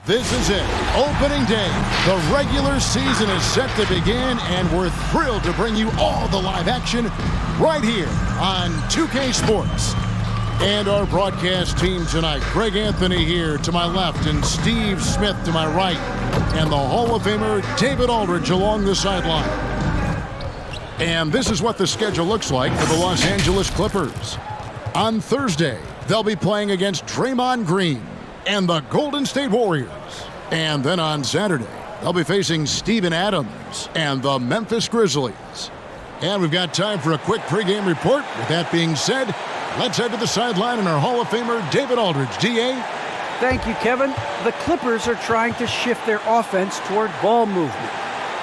This is it. Opening day. The regular season is set to begin, and we're thrilled to bring you all the live action right here on 2K Sports. And our broadcast team tonight, Greg Anthony here to my left and Steve Smith to my right, and the Hall of Famer David Aldridge along the sideline. And this is what the schedule looks like for the Los Angeles Clippers. On Thursday, they'll be playing against Draymond Green and the Golden State Warriors. And then on Saturday, they'll be facing Steven Adams and the Memphis Grizzlies. And we've got time for a quick pregame report. With that being said, let's head to the sideline and our Hall of Famer, David Aldridge. DA? Thank you, Kevin. The Clippers are trying to shift their offense toward ball movement.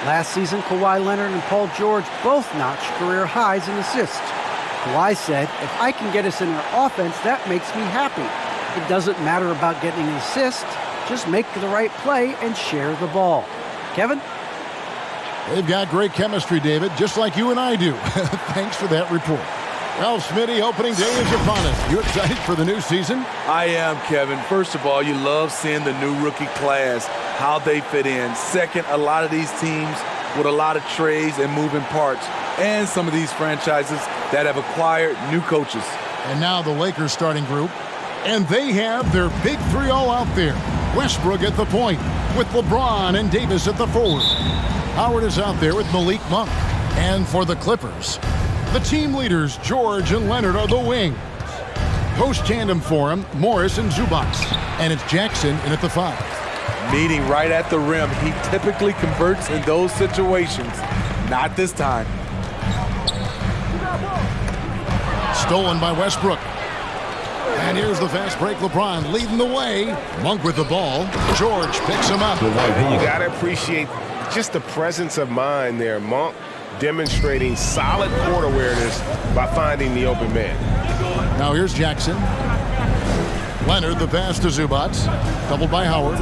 Last season, Kawhi Leonard and Paul George both notched career highs in assists. Kawhi said, if I can get us in our offense, that makes me happy. It doesn't matter about getting an assist. Just make the right play and share the ball. Kevin? They've got great chemistry, David, just like you and I do. Thanks for that report. Well, Smitty, opening day is upon us. You excited for the new season? I am, Kevin. First of all, you love seeing the new rookie class, how they fit in. Second, a lot of these teams with a lot of trades and moving parts, and some of these franchises that have acquired new coaches. And now the Lakers starting group. And they have their big three all out there. Westbrook at the point with LeBron and Davis at the forward. Howard is out there with Malik Monk. And for the Clippers, the team leaders George and Leonard are the wings. Post tandem for him, Morris and Zubac. And it's Jackson in at the 5. Meeting right at the rim. He typically converts in those situations. Not this time. Stolen by Westbrook. And here's the fast break. LeBron leading the way. Monk with the ball. George picks him up. And you got to appreciate just the presence of mind there. Monk demonstrating solid court awareness by finding the open man. Now here's Jackson. Leonard, the pass to Zubac. Doubled by Howard.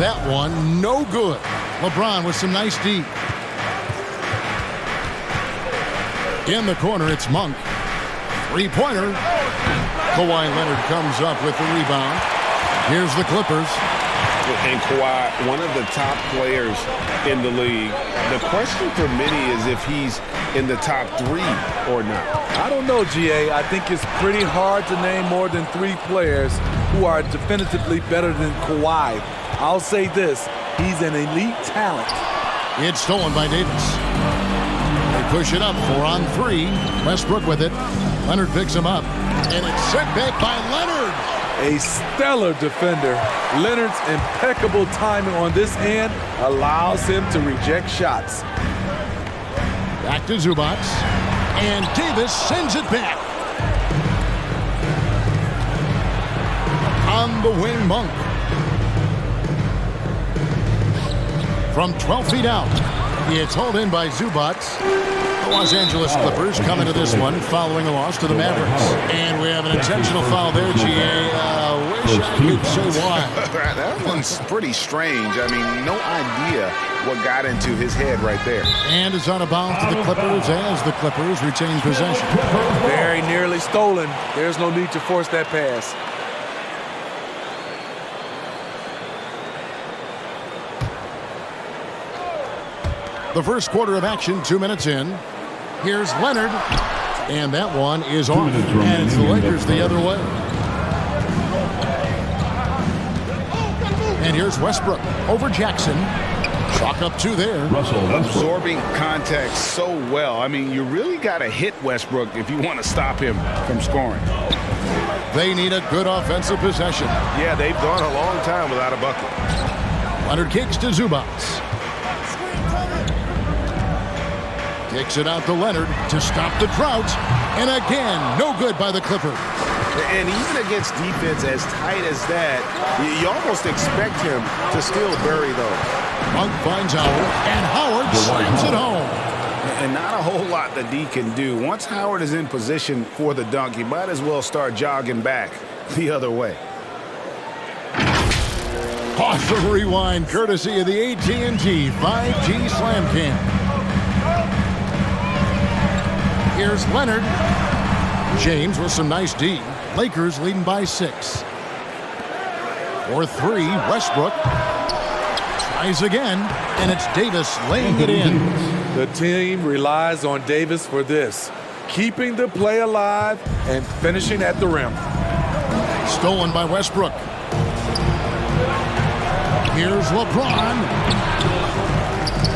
That one, no good. LeBron with some nice D. In the corner, it's Monk. Three-pointer. Kawhi Leonard comes up with the rebound. Here's the Clippers. And Kawhi, one of the top players in the league. The question for many is if he's in the top 3 or not. I don't know, GA. I think it's pretty hard to name more than 3 players who are definitively better than Kawhi. I'll say this, he's an elite talent. It's stolen by Davis. They push it up, 4 on 3. Westbrook with it. Leonard picks him up. And it's set back by Leonard. A stellar defender. Leonard's impeccable timing on this end allows him to reject shots. Back to Zubac. And Davis sends it back. On the wing, Monk. From 12 feet out. It's hauled in by Zubac. The Los Angeles Clippers coming to this one following a loss to the Mavericks. And we have an intentional foul there, GA. Wish I could say why. That one's pretty strange. I mean, no idea what got into his head right there. And it's out of bounds to the Clippers as the Clippers retain possession. Very nearly stolen. There's no need to force that pass. The first quarter of action, 2 minutes in. Here's Leonard, and that one is off. And it's the Lakers the other way. And here's Westbrook over Jackson. Chalk up 2 there. Absorbing contact so well. I mean, you really got to hit Westbrook if you want to stop him from scoring. They need a good offensive possession. Yeah, they've gone a long time without a bucket. Leonard kicks to Zubac. Kicks it out to Leonard to stop the drought. And again, no good by the Clippers. And even against defense as tight as that, you almost expect him to still bury those. Monk finds Howard, and Howard slams it home. And not a whole lot that D can do. Once Howard is in position for the dunk, you might as well start jogging back the other way. Pause the rewind, courtesy of the AT&T 5G Slam Cam. Here's Leonard. James with some nice D. Lakers leading by 6. For 3, Westbrook tries again, and it's Davis laying it in. The team relies on Davis for this, keeping the play alive and finishing at the rim. Stolen by Westbrook. Here's LeBron.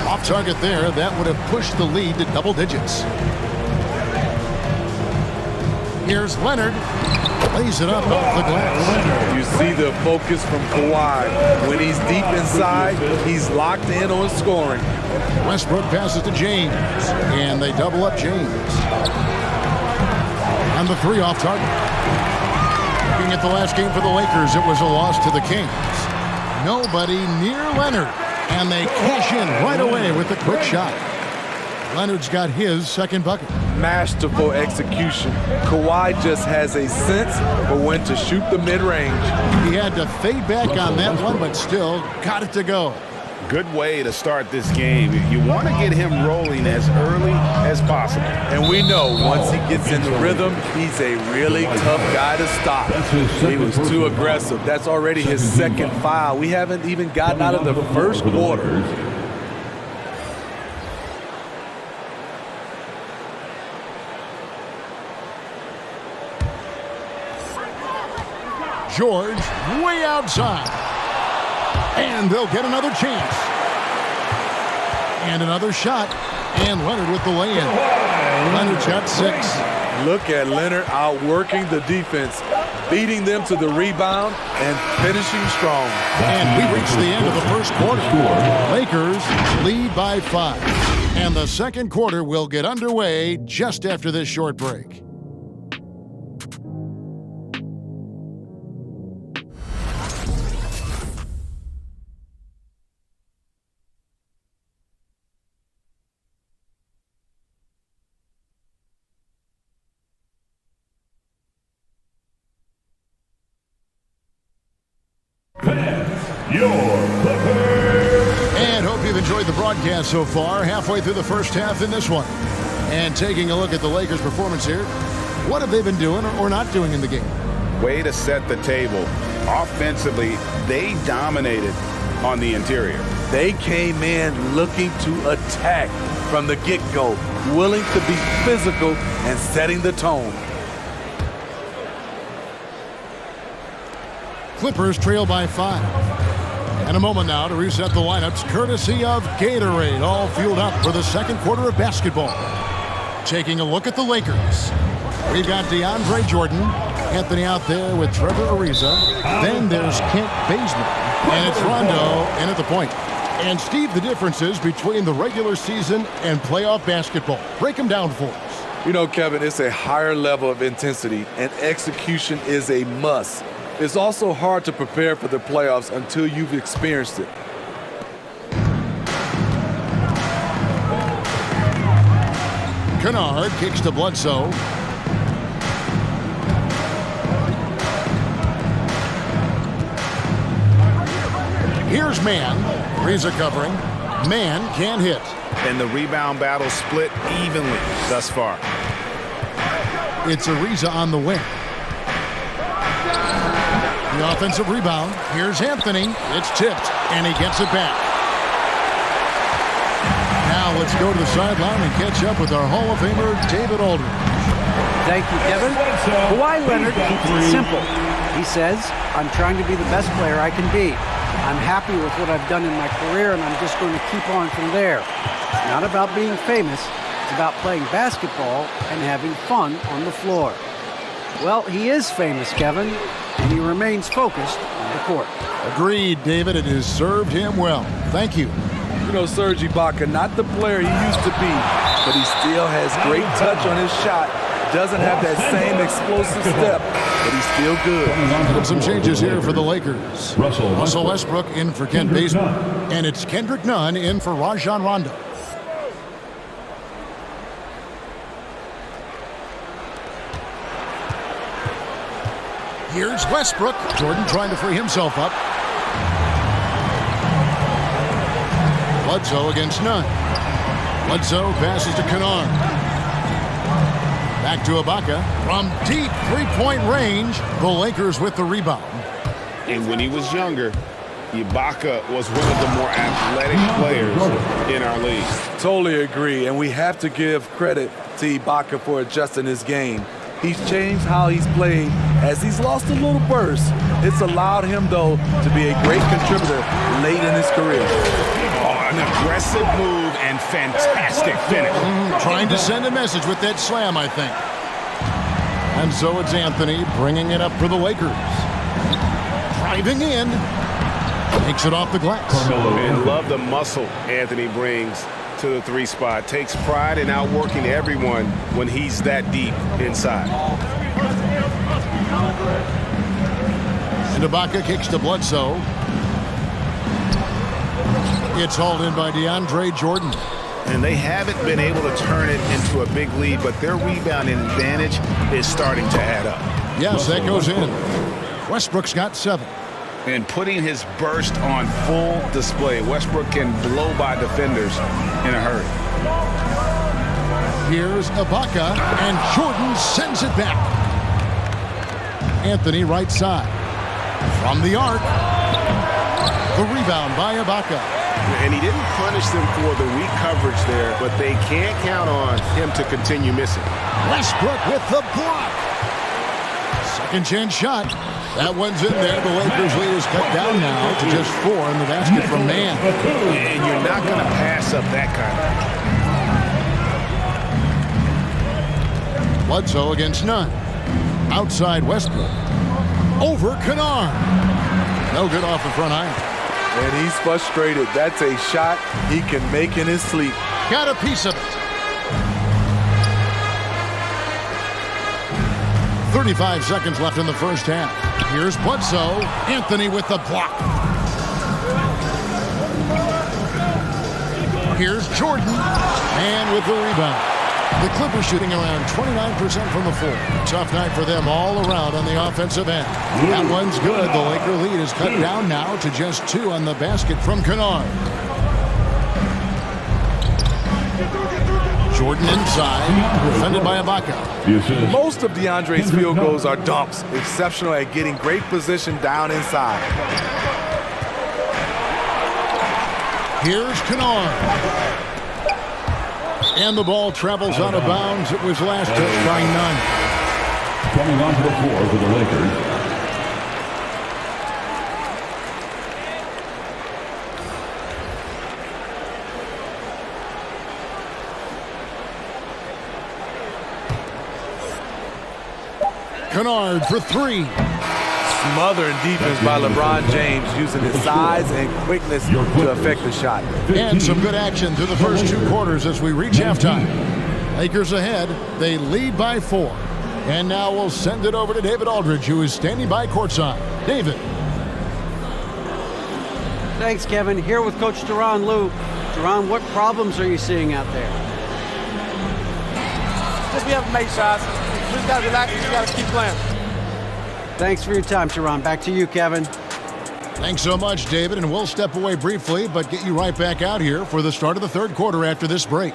Off target there. That would have pushed the lead to double digits. Here's Leonard. Lays it up off the glass. You see the focus from Kawhi. When he's deep inside, he's locked in on scoring. Westbrook passes to James, and they double up James. And the 3 off target. Looking at the last game for the Lakers, it was a loss to the Kings. Nobody near Leonard, and they cash in right away with the quick shot. Leonard's got his second bucket. Masterful execution. Kawhi just has a sense for when to shoot the mid-range. He had to fade back on that one, but still got it to go. Good way to start this game. You want to get him rolling as early as possible. And we know once he gets in the rhythm, he's a really tough guy to stop. He was too aggressive. That's already his second foul. We haven't even gotten out of the first quarter. George way outside. And they'll get another chance. And another shot. And Leonard with the lay-in. Leonard's got 6. Look at Leonard outworking the defense, beating them to the rebound and finishing strong. And we reach the end of the first quarter. Lakers lead by 5. And the second quarter will get underway just after this short break. And hope you've enjoyed the broadcast so far. Halfway through the first half in this one. And taking a look at the Lakers' performance here. What have they been doing or not doing in the game? Way to set the table. Offensively, they dominated on the interior. They came in looking to attack from the get-go, willing to be physical and setting the tone. Clippers trail by 5. And a moment now to reset the lineups, courtesy of Gatorade, all fueled up for the second quarter of basketball. Taking a look at the Lakers. We've got DeAndre Jordan, Anthony out there with Trevor Ariza. Then there's Kent Bazemore, and it's Rondo in at the point. And Steve, the differences between the regular season and playoff basketball. Break them down for us. You know, Kevin, it's a higher level of intensity, and execution is a must. It's also hard to prepare for the playoffs until you've experienced it. Kennard kicks to Bledsoe. Here's Mann. Ariza covering. Mann can't hit. And the rebound battle split evenly thus far. It's Ariza on the wing. The offensive rebound. Here's Anthony. It's tipped, and he gets it back. Now let's go to the sideline and catch up with our Hall of Famer, David Aldridge. Thank you, Kevin. Kawhi Leonard keeps it simple. He says, I'm trying to be the best player I can be. I'm happy with what I've done in my career, and I'm just going to keep on from there. It's not about being famous. It's about playing basketball and having fun on the floor. Well, he is famous, Kevin, and he remains focused on the court. Agreed, David. It has served him well. Thank you. You know, Serge Ibaka, not the player he used to be, but he still has great touch on his shot. Doesn't have that same explosive step, but he's still good. And some changes here for the Lakers. Russell Westbrook in for Kent Bazemore. And it's Kendrick Nunn in for Rajon Rondo. Here's Westbrook. Jordan trying to free himself up. Bledsoe against Nunn. Bledsoe passes to Kennard. Back to Ibaka. From deep three-point range, the Lakers with the rebound. And when he was younger, Ibaka was one of the more athletic players in our league. Totally agree, and we have to give credit to Ibaka for adjusting his game. He's changed how he's played as he's lost a little burst. It's allowed him, though, to be a great contributor late in his career. Oh, an aggressive move and fantastic finish. Trying to send a message with that slam, I think. And so it's Anthony bringing it up for the Lakers. Driving in. Takes it off the glass. And love the muscle Anthony brings to the three spot. Takes pride in outworking everyone when he's that deep inside. And Ibaka kicks to Bledsoe. It's hauled in by DeAndre Jordan. And they haven't been able to turn it into a big lead, but their rebounding advantage is starting to add up. Yes, that goes in. Westbrook's got 7. And putting his burst on full display. Westbrook can blow by defenders in a hurry. Here's Ibaka, and Jordan sends it back. Anthony right side. From the arc. The rebound by Ibaka. And he didn't punish them for the weak coverage there, but they can't count on him to continue missing. Westbrook with the block. Second chance shot. That one's in there. The Lakers lead is cut down now to just 4 in the basket from Mann. And you're not going to pass up that kind of. Bledsoe against Nunn. Outside Westbrook. Over Kennard. No good off the front iron. And he's frustrated. That's a shot he can make in his sleep. Got a piece of it. 35 seconds left in the first half. Here's Bledsoe. Anthony with the block. Here's Jordan. And with the rebound. The Clippers shooting around 29% from the floor. Tough night for them all around on the offensive end. That one's good. The Laker lead is cut down now to just 2 on the basket from Kennard. Jordan inside, defended by Ibaka. Most of DeAndre's field goals are dunks. Exceptional at getting great position down inside. Here's Kennard. And the ball travels out of bounds. It was last touched by Nunn. Coming onto the floor for the Lakers. Kennard for 3. Smothering defense by LeBron James, using his size and quickness to affect the shot. And some good action through the first 2 quarters as we reach halftime. Lakers ahead. They lead by 4. And now we'll send it over to David Aldridge, who is standing by courtside. David. Thanks, Kevin. Here with Coach Duran Lou. Duran, what problems are you seeing out there? Just be able to make shots. We just got to relax. We just got to keep playing. Thanks for your time, Duran. Back to you, Kevin. Thanks so much, David. And we'll step away briefly, but get you right back out here for the start of the third quarter after this break.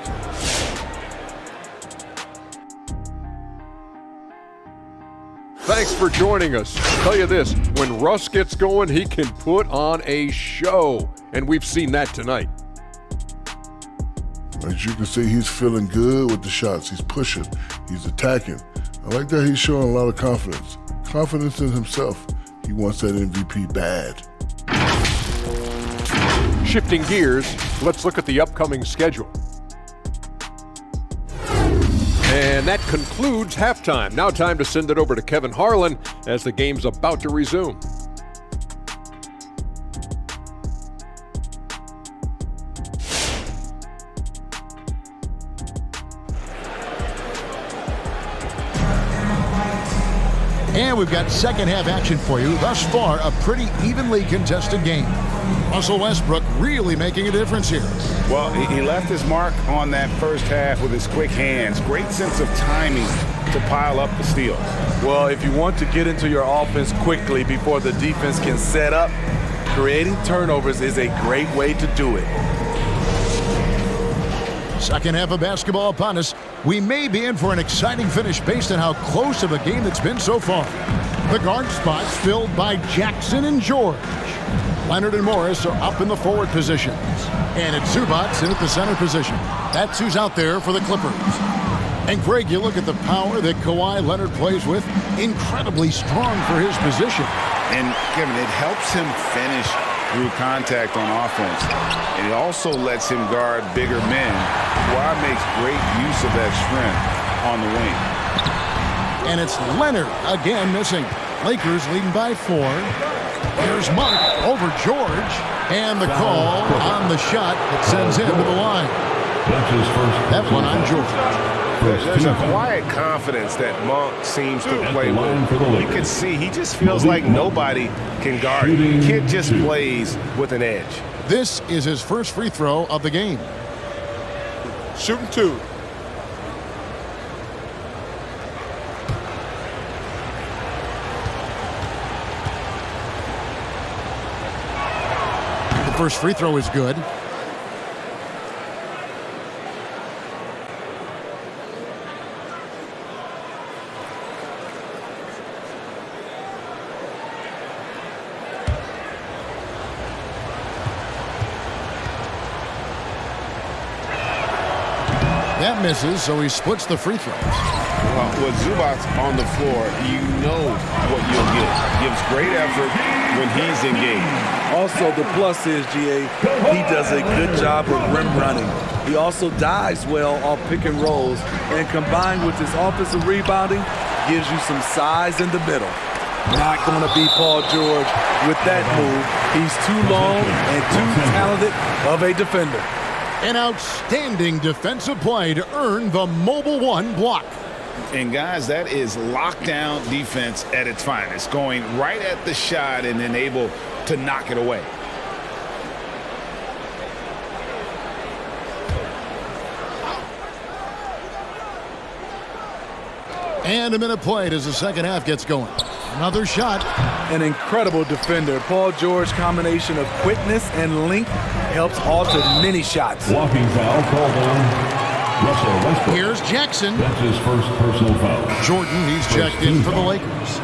Thanks for joining us. I'll tell you this, when Russ gets going, he can put on a show. And we've seen that tonight. As you can see, he's feeling good with the shots. He's pushing. He's attacking. I like that he's showing a lot of confidence. Confidence in himself. He wants that MVP bad. Shifting gears, let's look at the upcoming schedule. And that concludes halftime. Now time to send it over to Kevin Harlan as the game's about to resume. And we've got second half action for you. Thus far, a pretty evenly contested game. Russell Westbrook really making a difference here. Well, he left his mark on that first half with his quick hands. Great sense of timing to pile up the steals. Well, if you want to get into your offense quickly before the defense can set up, creating turnovers is a great way to do it. Second half of basketball upon us. We may be in for an exciting finish based on how close of a game it's been so far. The guard spots filled by Jackson and George. Leonard and Morris are up in the forward positions. And it's Zubac in at the center position. That's who's out there for the Clippers. And Greg, you look at the power that Kawhi Leonard plays with. Incredibly strong for his position. And Kevin, it helps him finish through contact on offense. And it also lets him guard bigger men. Kawhi makes great use of that strength on the wing. And it's Leonard again missing. Lakers leading by 4. Here's Monk over George. And the call on the shot that sends him to the line. That one on George. There's a quiet confidence that Monk seems to play with. You can see he just feels like nobody can guard him. The kid just plays with an edge. This is his first free throw of the game. Shooting 2. The first free throw is good. That misses, so he splits the free throws. Well, with Zubac on the floor, you know what you'll get. Gives great effort when he's engaged. Also, the plus is, GA, he does a good job of rim running. He also dives well off pick and rolls, and combined with his offensive rebounding, gives you some size in the middle. Not going to be Paul George with that move. He's too long and too talented of a defender. An outstanding defensive play to earn the Mobile One block. And guys, that is lockdown defense at its finest. Going right at the shot and then able to knock it away. And a minute played as the second half gets going. Another shot. An incredible defender. Paul George combination of quickness and length helps alter many shots. Blocking foul called on Russell Westbrook. Here's Jackson. That's his first personal foul. Jordan, he's checked in for the Lakers.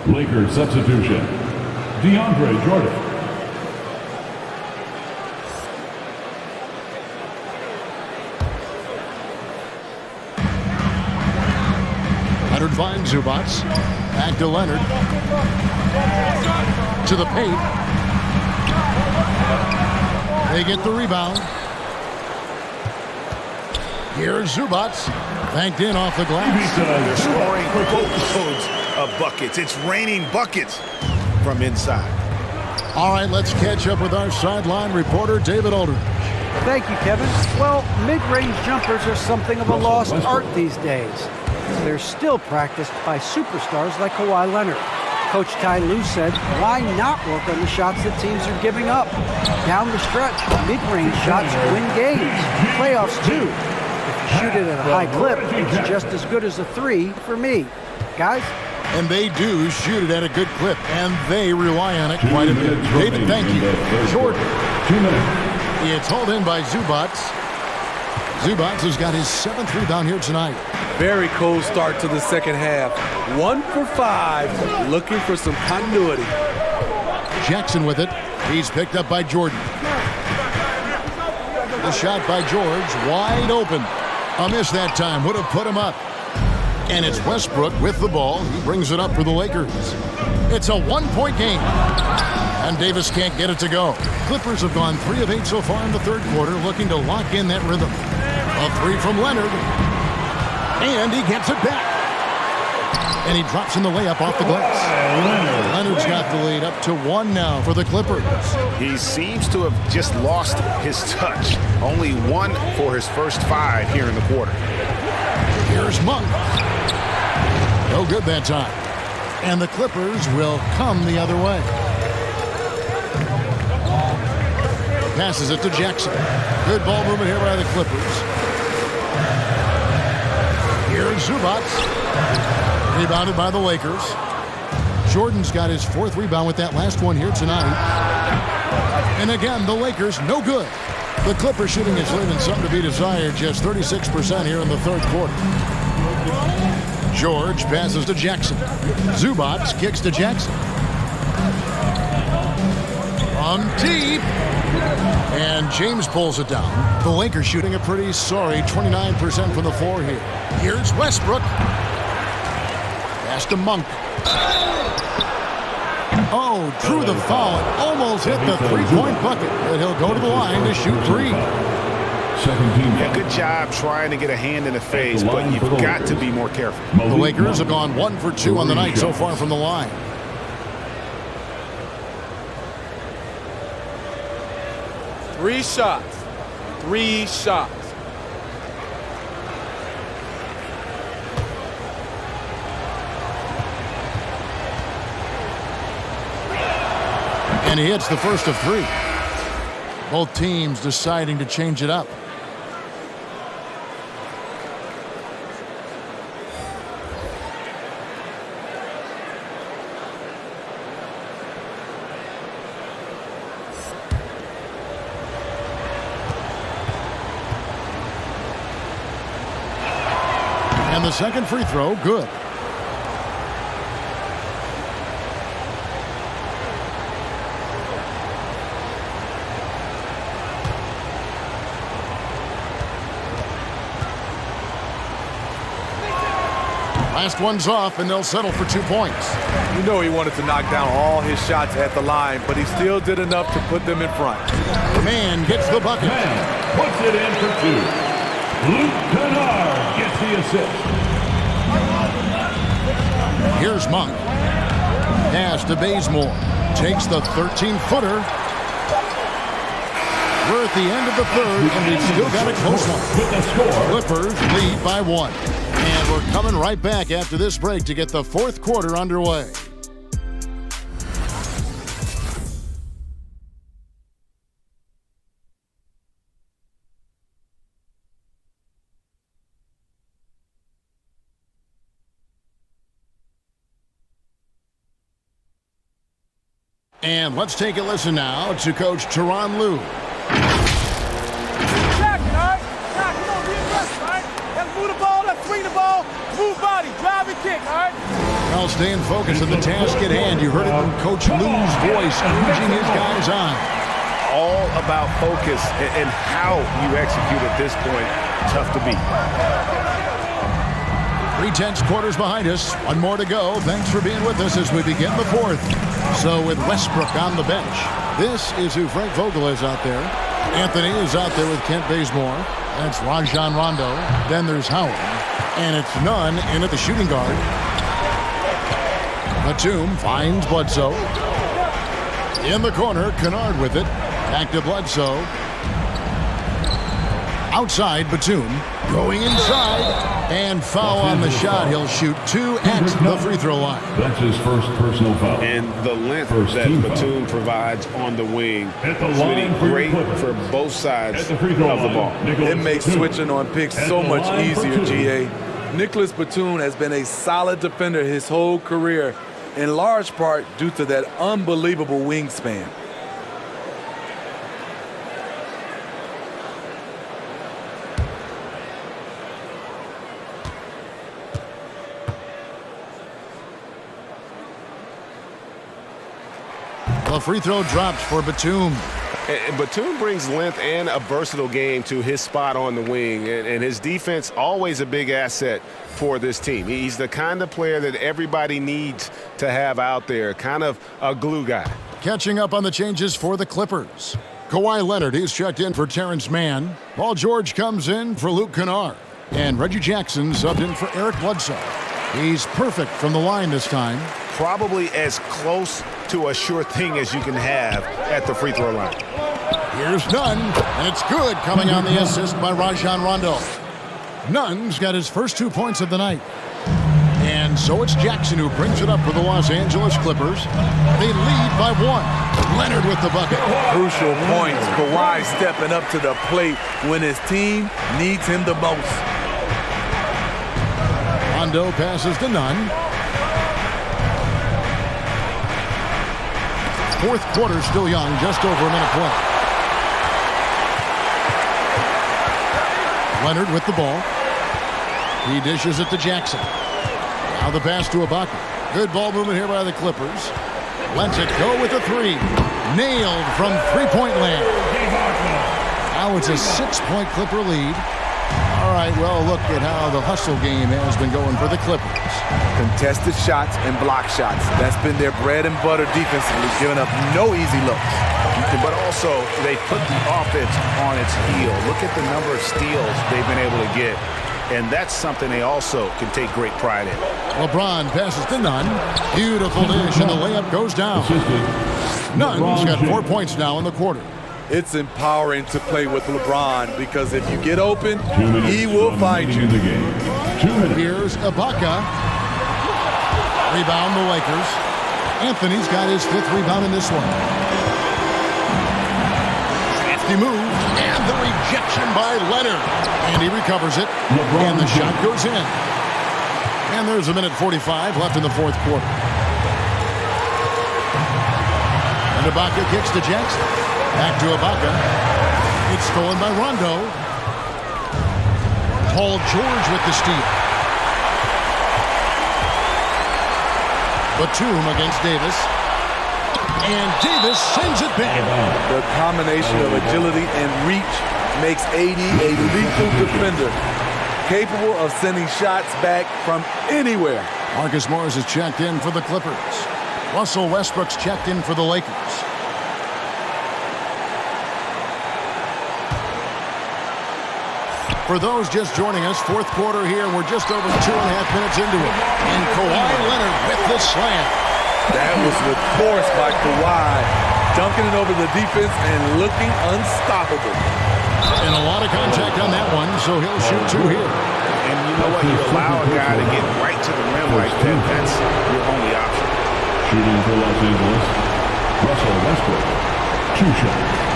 Lakers substitution. DeAndre Jordan. Leonard finds Zubac. Back to Leonard. To the paint. They get the rebound. Here's Zubac. Banked in off the glass. They're scoring boatloads of buckets. It's raining buckets from inside. All right, let's catch up with our sideline reporter, David Aldridge. Thank you, Kevin. Well, mid-range jumpers are something of a lost art these days. They're still practiced by superstars like Kawhi Leonard. Coach Ty Lue said, why not work on the shots that teams are giving up? Down the stretch, mid-range shots win games. Playoffs, too. If you shoot it at a high clip, it's just as good as a 3 for me. Guys? And they do shoot it at a good clip, and they rely on it quite a bit. David, thank you. Jordan. 2 minutes. It's hauled in by Zubac. Zubac has got his 7th rebound here tonight. Very cold start to the second half. 1 for 5, looking for some continuity. Jackson with it. He's picked up by Jordan. The shot by George, wide open. A miss that time, would have put him up. And it's Westbrook with the ball. He brings it up for the Lakers. It's a 1-point game. And Davis can't get it to go. Clippers have gone 3 of 8 so far in the third quarter, looking to lock in that rhythm. A 3 from Leonard. And he gets it back. And he drops in the layup off the glass. Leonard's got the lead up to 1 now for the Clippers. He seems to have just lost his touch. Only 1 for his first 5 here in the quarter. Here's Monk. No good that time. And the Clippers will come the other way. Passes it to Jackson. Good ball movement here by the Clippers. Here's Zubac. Rebounded by the Lakers. Jordan's got his 4th rebound with that last one here tonight. And again, the Lakers no good. The Clippers shooting is leaving something to be desired. Just 36% here in the 3rd quarter. George passes to Jackson. Zubac kicks to Jackson. From deep. And James pulls it down. The Lakers shooting a pretty sorry 29% from the floor here. Here's Westbrook. Pass to Monk. Oh, drew the foul. Almost hit the 3-point bucket. But he'll go to the line to shoot 3. Yeah, good job trying to get a hand in the face, but you've got to be more careful. The Lakers have gone 1 for 2 on the night so far from the line. Three shots. 3 shots. And he hits the first of 3. Both teams deciding to change it up. And the second free throw, good. Last one's off, and they'll settle for 2 points. You know he wanted to knock down all his shots at the line, but he still did enough to put them in front. Man gets the bucket. Man puts it in for 2. Luke Kennard gets the assist. Here's Monk. Pass to Bazemore. Takes the 13-footer. We're at the end of the 3rd, and we've still got a close one. Clippers lead by 1. And we're coming right back after this break to get the 4th quarter underway. And let's take a listen now to Coach Tyronn Lue. Well, staying focused on the task at hand. You heard it in Coach Lue's voice, urging his guys on. All about focus and how you execute at this point. Tough to beat. 3/10 quarters behind us. 1 more to go. Thanks for being with us as we begin the 4th. So with Westbrook on the bench, this is who Frank Vogel is out there. Anthony is out there with Kent Bazemore. That's Rajon Rondo. Then there's Howard. And it's Nunn in at the shooting guard. Batum finds Bledsoe. In the corner, Kennard with it. Back to Bledsoe. Outside, Batum. Going inside. And foul on the shot. He'll shoot 2 at the free throw line. That's his first personal foul. And the length that Batum provides on the wing is really great for both sides of the ball. It makes switching on picks so much easier, GA. Nicholas Batum has been a solid defender his whole career, in large part due to that unbelievable wingspan. The free throw drops for Batum. And Batum brings length and a versatile game to his spot on the wing, and his defense always a big asset for this team. He's the kind of player that everybody needs to have out there, kind of a glue guy. Catching up on the changes for the Clippers. Kawhi Leonard is checked in for Terrence Mann. Paul George comes in for Luke Kennard. And Reggie Jackson subbed in for Eric Bledsoe. He's perfect from the line this time. Probably as close to a sure thing as you can have at the free throw line. Here's Nunn, and it's good, coming on the assist by Rajon Rondo. Nunn's got his first 2 points of the night. And so it's Jackson who brings it up for the Los Angeles Clippers. They lead by 1. Leonard with the bucket. Crucial points. Kawhi stepping up to the plate when his team needs him the most. Rondo passes to Nunn. Fourth quarter still young, just over a minute play. Leonard with the ball. He dishes it to Jackson. Now the pass to Ibaka. Good ball movement here by the Clippers. Lets it go with a 3. Nailed from three-point land. Now it's a 6-point Clipper lead. All right, well, look at how the hustle game has been going for the Clippers. Contested shots and block shots. That's been their bread and butter defensively, giving up no easy looks. But also, they put the offense on its heel. Look at the number of steals they've been able to get. And that's something they also can take great pride in. LeBron passes to Nunn. Beautiful dish, and the layup goes down. Nunn's got 4 points now in the quarter. It's empowering to play with LeBron because if you get open, he will find you. Here's Ibaka. Rebound the Lakers. Anthony's got his 5th rebound in this one. Crafty move, and the rejection by Leonard. And he recovers it, and the shot goes in. And there's a minute 45 left in the fourth quarter. And Ibaka kicks to Jackson. Back to Ibaka. It's stolen by Rondo. Paul George with the steal. Batum against Davis. And Davis sends it back. The combination of agility and reach makes AD a lethal defender, capable of sending shots back from anywhere. Marcus Morris is checked in for the Clippers. Russell Westbrook's checked in for the Lakers. For those just joining us, fourth quarter here, we're just over 2.5 minutes into it. And Kawhi Leonard with the slam. That was with force by Kawhi, dunking it over the defense and looking unstoppable. And a lot of contact on that one, so he'll shoot 2 here. And you know what? You allow a guy to get right to the rim like that. That's your only option. Shooting for Los Angeles, Russell Westbrook. 2 shots.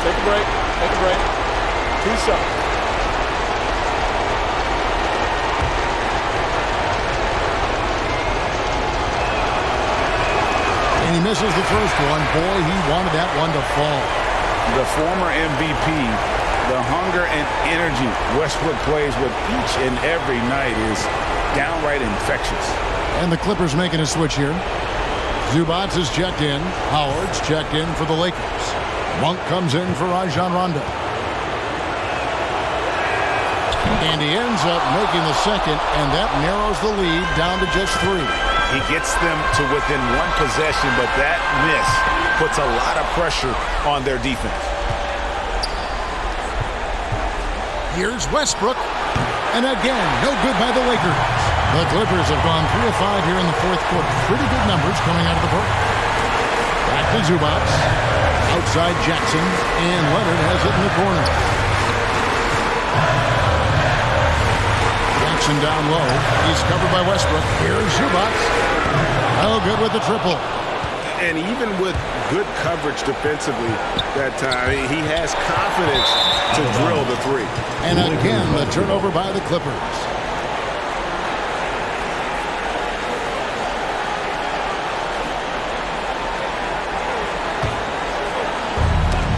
Take a break. Take a break. 2 shots. And he misses the first one. Boy, he wanted that one to fall. The former MVP, the hunger and energy Westbrook plays with each and every night is downright infectious. And the Clippers making a switch here. Zubac is checked in. Howard's checked in for the Lakers. Monk comes in for Rajon Rondo. And he ends up making the second, and that narrows the lead down to just 3. He gets them to within 1 possession, but that miss puts a lot of pressure on their defense. Here's Westbrook. And again, no good by the Lakers. The Clippers have gone 3 of 5 here in the fourth quarter. Pretty good numbers coming out of the break. Back to Zubac. Outside Jackson. And Leonard has it in the corner. Jackson down low. He's covered by Westbrook. Here's Zubac. Oh, good with the triple. And even with good coverage defensively that time, he has confidence to drill the 3. And again, the turnover by the Clippers.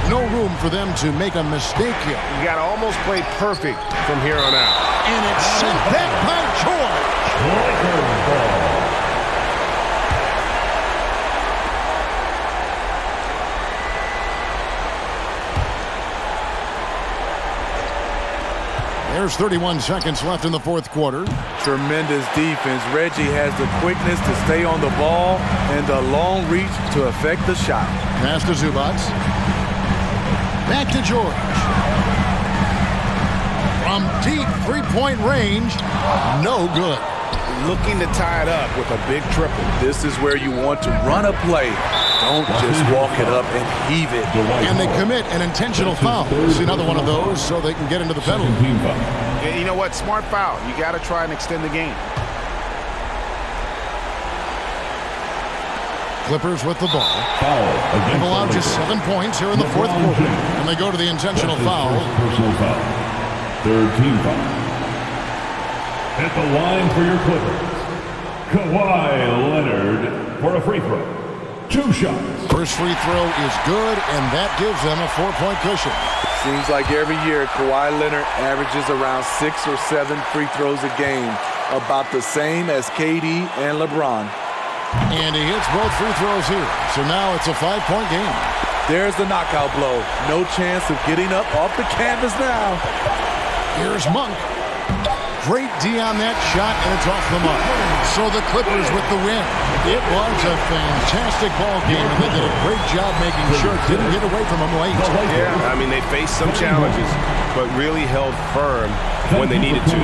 No room for them to make a mistake here. You got to almost play perfect from here on out. And it's sent back by George. There's 31 seconds left in the fourth quarter. Tremendous defense. Reggie has the quickness to stay on the ball and the long reach to affect the shot. Pass to Zubac. Back to George. From deep three-point range, no good. Looking to tie it up with a big triple. This is where you want to run a play. Don't just walk it up and heave it. And they commit an intentional foul. See another one of those so they can get into the penalty. And you know what? Smart foul. You got to try and extend the game. Clippers with the ball. They've allowed just 7 points here in the fourth quarter. And they go to the intentional foul. Personal foul. Third team foul. At the line for your Clippers, Kawhi Leonard for a free throw. 2 shots. First free throw is good, and that gives them a 4-point cushion. Seems like every year Kawhi Leonard averages around 6 or 7 free throws a game, about the same as KD and LeBron. And he hits both free throws here. So now it's a 5-point game. There's the knockout blow. No chance of getting up off the canvas now. Here's Monk. Great D on that shot, and it's off the mark. So the Clippers with the win. It was a fantastic ball game, and they did a great job making sure it didn't get away from them late. Yeah, I mean, they faced some challenges, but really held firm when they needed to.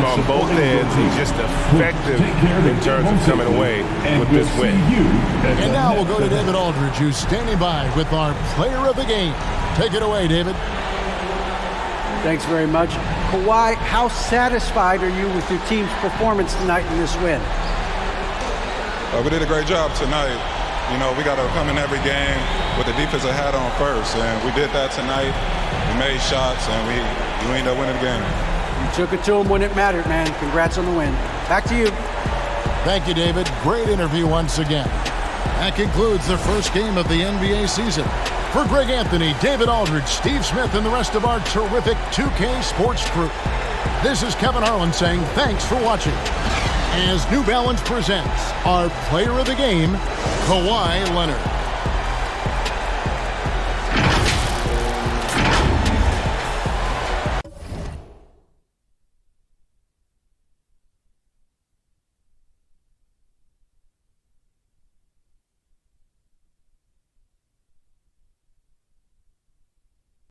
On both ends, he's just effective in terms of coming away with this win. And now we'll go to David Aldridge, who's standing by with our player of the game. Take it away, David. Thanks very much. Kawhi, how satisfied are you with your team's performance tonight in this win? We did a great job tonight. You know, we got to come in every game with the defensive hat on first, and we did that tonight. We made shots, and we ended up winning the game. You took it to them when it mattered, man. Congrats on the win. Back to you. Thank you, David. Great interview once again. That concludes the first game of the NBA season. For Greg Anthony, David Aldridge, Steve Smith, and the rest of our terrific 2K Sports crew, this is Kevin Harlan saying thanks for watching. As New Balance presents our player of the game, Kawhi Leonard.